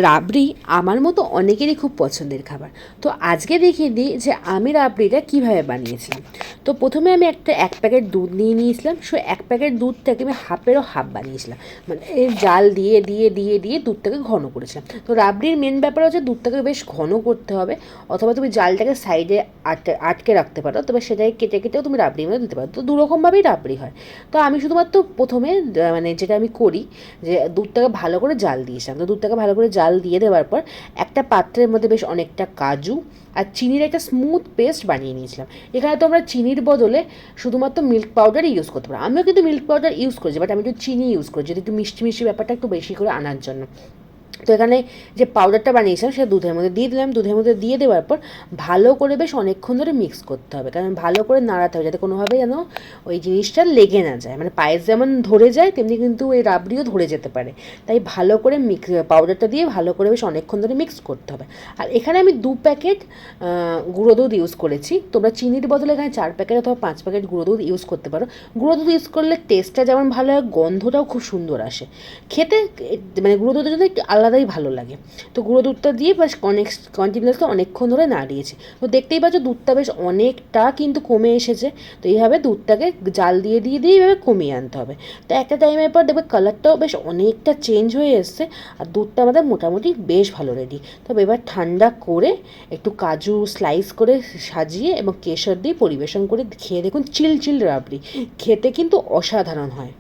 রাবড়ি আমার মতো অনেকেরই খুব পছন্দের খাবার। তো আজকে দেখিয়ে দিই যে আমি রাবড়িটা কীভাবে বানিয়েছিলাম। তো প্রথমে আমি এক প্যাকেট দুধ নিয়ে নিয়েছিলাম। এক প্যাকেট দুধটাকে আমি হাফেরও হাফ বানিয়েছিলাম, মানে জাল দিয়ে দিয়ে দিয়ে দিয়ে দুধটাকে ঘন করেছিলাম। তো রাবড়ির মেন ব্যাপার হচ্ছে দুধটাকে বেশ ঘন করতে হবে, অথবা তুমি জালটাকে সাইডে আটকে রাখতে পারো, তবে সেটাকে কেটে কেটেও তুমি রাবড়ির মধ্যে দিতে পারো। তো দুরকমভাবেই রাবড়ি হয়। তো আমি শুধুমাত্র প্রথমে মানে যেটা আমি করি যে দুধটাকে ভালো করে জাল দিয়েছিলাম। তো দুধটাকে ভালো করে জাল দিয়ে দেওয়ার পর একটা পাত্রের মধ্যে বেশ অনেকটা কাজু আর চিনির একটা স্মুথ পেস্ট বানিয়ে নিয়েছিলাম। এখানে তোমরা চিনির বদলে শুধুমাত্র মিল্ক পাউডার ইউজ করতে পারো। আমিও কিন্তু মিল্ক পাউডার ইউজ করেছি, বাট আমি একটু চিনি ইউজ করি, যদি একটু মিষ্টি মিষ্টি ব্যাপারটা একটু বেশি করে আনার জন্য। তো এখানে যে পাউডারটা বানিয়েছিলাম সেটা দুধের মধ্যে দিয়ে দিলাম। দুধের মধ্যে দিয়ে দেওয়ার পর ভালো করে বেশ অনেকক্ষণ ধরে মিক্স করতে হবে, কারণ ভালো করে নাড়াতে হবে যাতে কোনোভাবে যেন ওই জিনিসটা লেগে না যায়। মানে পায়েস যেমন ধরে যায় তেমনি কিন্তু ওই রাবড়িও ধরে যেতে পারে। তাই ভালো করে পাউডারটা দিয়ে ভালো করে বেশ অনেকক্ষণ ধরে মিক্স করতে হবে। আর এখানে আমি 2 প্যাকেট গুঁড়ো দুধ ইউজ করেছি। তোমরা চিনির বদলে এখানে 4 প্যাকেট অথবা 5 প্যাকেট গুঁড়ো দুধ ইউজ করতে পারো। গুঁড়ো দুধ ইউজ করলে টেস্টটা যেমন ভালো হয়, গন্ধটাও খুব সুন্দর আসে খেতে। মানে গুঁড়ো দুধের জন্য একটু আলাদাই ভালো লাগে। তো গুঁড়ো দুধটা দিয়ে বেশ কন্টিনিউয়াসলি অনেকক্ষণ ধরে নাড়িয়েছি। তো দেখতেই পাচ্ছ দুধটা বেশ অনেকটা কিন্তু কমে এসেছে। তো এইভাবে দুধটাকে জাল দিয়ে দিয়ে দিয়ে এইভাবে কমিয়ে আনতে হবে। তো একটা টাইমের পর দেখবে কালারটাও বেশ অনেকটা চেঞ্জ হয়ে এসছে, আর দুধটা আমাদের মোটামুটি বেশ ভালো রেডি। তবে এবার ঠান্ডা করে একটু কাজু স্লাইস করে সাজিয়ে এবং কেশর দিয়ে পরিবেশন করে খেয়ে দেখুন চিল চিল রাবড়ি। খেতে কিন্তু অসাধারণ হয়।